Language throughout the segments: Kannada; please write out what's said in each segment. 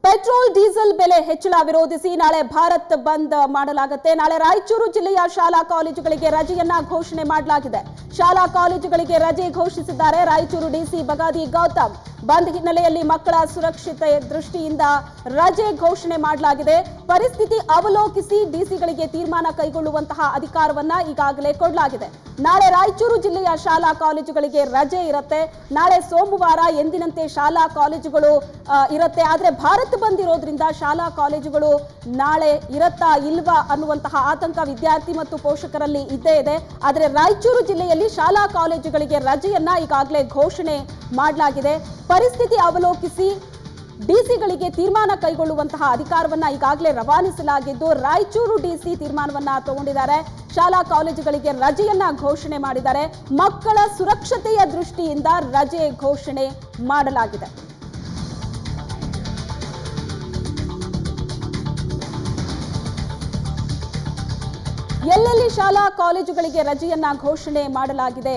ಪೆಟ್ರೋಲ್ ಡೀಸೆಲ್ ಬೆಲೆ ಹೆಚ್ಚಳ ವಿರೋಧಿಸಿ ನಾಳೆ ಭಾರತ್ ಬಂದ್ ಮಾಡಲಾಗುತ್ತೆ. ನಾಳೆ ರಾಯಚೂರು ಜಿಲ್ಲೆಯ ಶಾಲಾ ಕಾಲೇಜುಗಳಿಗೆ ರಜೆಯನ್ನ ಘೋಷಣೆ ಮಾಡಲಾಗಿದೆ. ಶಾಲಾ ಕಾಲೇಜುಗಳಿಗೆ ರಜೆ ಘೋಷಿಸಿದ್ದಾರೆ ರಾಯಚೂರು ಡಿಸಿ ಬಗಾದಿ ಗೌತಮ್. ಬಂದ್ ಹಿನ್ನೆಲೆಯಲ್ಲಿ ಮಕ್ಕಳ ಸುರಕ್ಷತೆ ದೃಷ್ಟಿಯಿಂದ ರಜೆ ಘೋಷಣೆ ಮಾಡಲಾಗಿದೆ. ಪರಿಸ್ಥಿತಿ ಅವಲೋಕಿಸಿ ಡಿಸಿಗಳಿಗೆ ತೀರ್ಮಾನ ಕೈಗೊಳ್ಳುವಂತಹ ಅಧಿಕಾರವನ್ನ ಈಗಾಗಲೇ ಕೊಡಲಾಗಿದೆ. ನಾಳೆ ರಾಯಚೂರು ಜಿಲ್ಲೆಯ ಶಾಲಾ ಕಾಲೇಜುಗಳಿಗೆ ರಜೆ ಇರುತ್ತೆ. ನಾಳೆ ಸೋಮವಾರ ಎಂದಿನಂತೆ ಶಾಲಾ ಕಾಲೇಜುಗಳು ಇರುತ್ತೆ. ಆದ್ರೆ ಭಾರತ್ ಬಂದ್ ಇರೋದ್ರಿಂದ ಶಾಲಾ ಕಾಲೇಜುಗಳು ನಾಳೆ ಇರತ್ತಾ ಇಲ್ವಾ ಅನ್ನುವಂತಹ ಆತಂಕ ವಿದ್ಯಾರ್ಥಿ ಮತ್ತು ಪೋಷಕರಲ್ಲಿ ಇದ್ದೇ ಇದೆ. ಆದ್ರೆ ರಾಯಚೂರು ಜಿಲ್ಲೆಯಲ್ಲಿ ಶಾಲಾ ಕಾಲೇಜುಗಳಿಗೆ ರಜೆಯನ್ನ ಈಗಾಗಲೇ ಘೋಷಣೆ ಮಾಡಲಾಗಿದೆ. ಪರಿಸ್ಥಿತಿ ಅವಲೋಕಿಸಿ ಡಿಸಿಗಳಿಗೆ ತೀರ್ಮಾನ ಕೈಗೊಳ್ಳುವಂತಹ ಅಧಿಕಾರವನ್ನ ಈಗಾಗಲೇ ರವಾನಿಸಲಾಗಿದ್ದು ರಾಯಚೂರು ಡಿಸಿ ತೀರ್ಮಾನವನ್ನ ತಗೊಂಡಿದ್ದಾರೆ. ಶಾಲಾ ಕಾಲೇಜುಗಳಿಗೆ ರಜೆಯನ್ನ ಘೋಷಣೆ ಮಾಡಿದ್ದಾರೆ. ಮಕ್ಕಳ ಸುರಕ್ಷತೆಯ ದೃಷ್ಟಿಯಿಂದ ರಜೆ ಘೋಷಣೆ ಮಾಡಲಾಗಿದೆ. ಎಲ್ಲೆಲ್ಲಿ ಶಾಲಾ ಕಾಲೇಜುಗಳಿಗೆ ರಜೆಯನ್ನ ಘೋಷಣೆ ಮಾಡಲಾಗಿದೆ?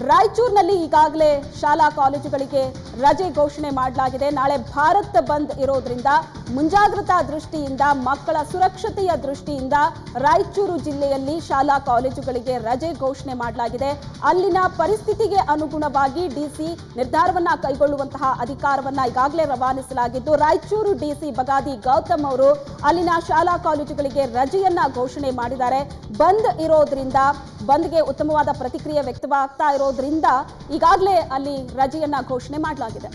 ರಾಯಚೂರಿನಲ್ಲಿ ಈಗಾಗಲೇ ಶಾಲಾ ಕಾಲೇಜುಗಳಿಗೆ ರಜೆ ಘೋಷಣೆ ಮಾಡಲಾಗಿದೆ. ನಾಳೆ ಭಾರತ್ ಬಂದ್ ಇರೋದ್ರಿಂದ ಮುಂಜಾಗ್ರತಾ ದೃಷ್ಟಿಯಿಂದ ಮಕ್ಕಳ ಸುರಕ್ಷತೆಯ ದೃಷ್ಟಿಯಿಂದ ರಾಯಚೂರು ಜಿಲ್ಲೆಯಲ್ಲಿ ಶಾಲಾ ಕಾಲೇಜುಗಳಿಗೆ ರಜೆ ಘೋಷಣೆ ಮಾಡಲಾಗಿದೆ. ಅಲ್ಲಿನ ಪರಿಸ್ಥಿತಿಗೆ ಅನುಗುಣವಾಗಿ ಡಿಸಿ ನಿರ್ಧಾರವನ್ನ ಕೈಗೊಳ್ಳುವಂತಹ ಅಧಿಕಾರವನ್ನ ಈಗಾಗಲೇ ರವಾನಿಸಲಾಗಿದ್ದು ರಾಯಚೂರು ಡಿಸಿ ಬಗಾದಿ ಗೌತಮ್ ಅವರು ಅಲ್ಲಿನ ಶಾಲಾ ಕಾಲೇಜುಗಳಿಗೆ ರಜೆಯನ್ನ ಘೋಷಣೆ ಮಾಡಿದ್ದಾರೆ. ಬಂದ್ ಇರೋದ್ರಿಂದ ಬಂದ್ಗೆ ಉತ್ತಮವಾದ ಪ್ರತಿಕ್ರಿಯೆ ವ್ಯಕ್ತವಾಗ್ತಾ ಇರೋದ್ರಿಂದ ಈಗಾಗಲೇ ಅಲ್ಲಿ ರಜೆಯನ್ನ ಘೋಷಣೆ ಮಾಡಲಾಗಿದೆ.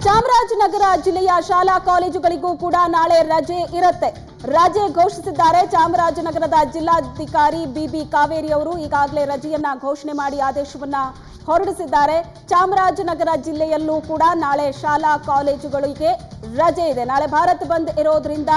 ಚಾಮರಾಜನಗರ ಜಿಲ್ಲೆಯ ಶಾಲಾ ಕಾಲೇಜುಗಳಿಗೂ ಕೂಡ ನಾಳೆ ರಜೆ ಇರುತ್ತೆ. ರಜೆ ಘೋಷಿಸಿದ್ದಾರೆ ಚಾಮರಾಜನಗರದ ಜಿಲ್ಲಾಧಿಕಾರಿ ಬಿಬಿ ಕಾವೇರಿ ಅವರು. ಈಗಾಗಲೇ ರಜೆಯನ್ನ ಘೋಷಣೆ ಮಾಡಿ ಆದೇಶವನ್ನ ಹೊರಡಿಸಿದ್ದಾರೆ. ಚಾಮರಾಜನಗರ ಜಿಲ್ಲೆಯಲ್ಲೂ ಕೂಡ ನಾಳೆ ಶಾಲಾ ಕಾಲೇಜುಗಳಿಗೆ ರಜೆ ಇದೆ. ನಾಳೆ ಭಾರತ್ ಬಂದ್ ಇರೋದ್ರಿಂದ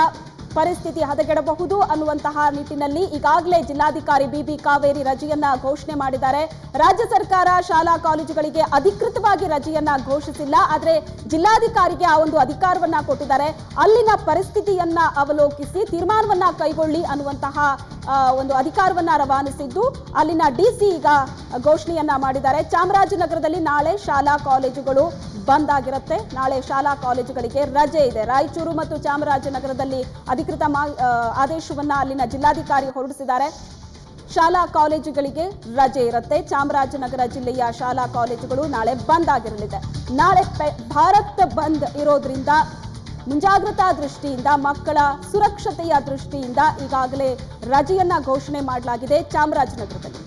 ಪರಿಸ್ಥಿತಿ ಹದಗೆಡಬಹುದು ಅನ್ನುವಂತಹ ನಿಟ್ಟಿನಲ್ಲಿ ಈಗಾಗಲೇ ಜಿಲ್ಲಾಧಿಕಾರಿ ಬಿಬಿ ಕಾವೇರಿ ರಜೆಯನ್ನ ಘೋಷಣೆ ಮಾಡಿದ್ದಾರೆ. ರಾಜ್ಯ ಸರ್ಕಾರ ಶಾಲಾ ಕಾಲೇಜುಗಳಿಗೆ ಅಧಿಕೃತವಾಗಿ ರಜೆಯನ್ನ ಘೋಷಿಸಿಲ್ಲ. ಆದರೆ ಜಿಲ್ಲಾಧಿಕಾರಿಗೆ ಆ ಒಂದು ಅಧಿಕಾರವನ್ನ ಕೊಟ್ಟಿದ್ದಾರೆ. ಅಲ್ಲಿನ ಪರಿಸ್ಥಿತಿಯನ್ನ ಅವಲೋಕಿಸಿ ತೀರ್ಮಾನವನ್ನ ಕೈಗೊಳ್ಳಿ ಅನ್ನುವಂತಹ ಒಂದು ಅಧಿಕಾರವನ್ನ ರವಾನಿಸಿದ್ದು ಅಲ್ಲಿನ ಡಿಸಿ ಈಗ ಘೋಷಣೆಯನ್ನ ಮಾಡಿದ್ದಾರೆ. ಚಾಮರಾಜನಗರದಲ್ಲಿ ನಾಳೆ ಶಾಲಾ ಕಾಲೇಜುಗಳು ಬಂದ್ ಆಗಿರುತ್ತೆ. ನಾಳೆ ಶಾಲಾ ಕಾಲೇಜುಗಳಿಗೆ ರಜೆ ಇದೆ. ರಾಯಚೂರು ಮತ್ತು ಚಾಮರಾಜನಗರದಲ್ಲಿ ಅಧಿಕೃತ ಆದೇಶವನ್ನ ಅಲ್ಲಿನ ಜಿಲ್ಲಾಧಿಕಾರಿ ಹೊರಡಿಸಿದ್ದಾರೆ. ಶಾಲಾ ಕಾಲೇಜುಗಳಿಗೆ ರಜೆ ಇರುತ್ತೆ. ಚಾಮರಾಜನಗರ ಜಿಲ್ಲೆಯ ಶಾಲಾ ಕಾಲೇಜುಗಳು ನಾಳೆ ಬಂದ್ ಆಗಿರಲಿದೆ. ನಾಳೆ ಭಾರತ್ ಬಂದ್ ಇರೋದ್ರಿಂದ ಮುಂಜಾಗ್ರತಾ ದೃಷ್ಟಿಯಿಂದ ಮಕ್ಕಳ ಸುರಕ್ಷತೆಯ ದೃಷ್ಟಿಯಿಂದ ಈಗಾಗಲೇ ರಜೆಯನ್ನ ಘೋಷಣೆ ಮಾಡಲಾಗಿದೆ ಚಾಮರಾಜನಗರದಲ್ಲಿ.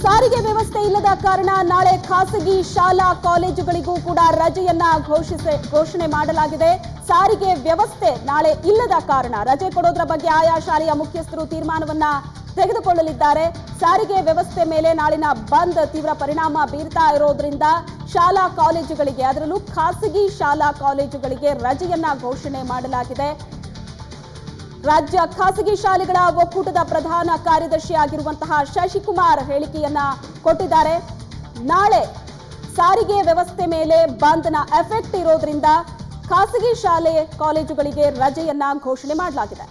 ಸಾರಿಗೆ ವ್ಯವಸ್ಥೆ ಇಲ್ಲದ ಕಾರಣ ನಾಳೆ ಖಾಸಗಿ ಶಾಲಾ ಕಾಲೇಜುಗಳಿಗೂ ಕೂಡ ರಜೆಯನ್ನ ಘೋಷಣೆ ಮಾಡಲಾಗಿದೆ. ಸಾರಿಗೆ ವ್ಯವಸ್ಥೆ ನಾಳೆ ಇಲ್ಲದ ಕಾರಣ ರಜೆ ಕೊಡೋದ್ರ ಬಗ್ಗೆ ಆಯಾ ಶಾಲೆಯ ಮುಖ್ಯಸ್ಥರು ತೀರ್ಮಾನವನ್ನ ತೆಗೆದುಕೊಳ್ಳಲಿದ್ದಾರೆ. ಸಾರಿಗೆ ವ್ಯವಸ್ಥೆ ಮೇಲೆ ನಾಳಿನ ಬಂದ್ ತೀವ್ರ ಪರಿಣಾಮ ಬೀರ್ತಾ ಇರೋದ್ರಿಂದ ಶಾಲಾ ಕಾಲೇಜುಗಳಿಗೆ ಅದರಲ್ಲೂ ಖಾಸಗಿ ಶಾಲಾ ಕಾಲೇಜುಗಳಿಗೆ ರಜೆಯನ್ನ ಘೋಷಣೆ ಮಾಡಲಾಗಿದೆ. ರಾಜ್ಯ ಖಾಸಗಿ ಶಾಲೆಗಳ ಒಕ್ಕೂಟದ ಪ್ರಧಾನ ಕಾರ್ಯದರ್ಶಿಯಾಗಿರುವಂತಹ ಶಶಿಕುಮಾರ್ ಹೇಳಿಕೆಯನ್ನ ಕೊಟ್ಟಿದ್ದಾರೆ. ನಾಳೆ ಸಾರಿಗೆ ವ್ಯವಸ್ಥೆ ಮೇಲೆ ಬಂದ್ನ ಎಫೆಕ್ಟ್ ಇರೋದ್ರಿಂದ ಖಾಸಗಿ ಶಾಲೆ ಕಾಲೇಜುಗಳಿಗೆ ರಜೆಯನ್ನ ಘೋಷಣೆ ಮಾಡಲಾಗಿದೆ.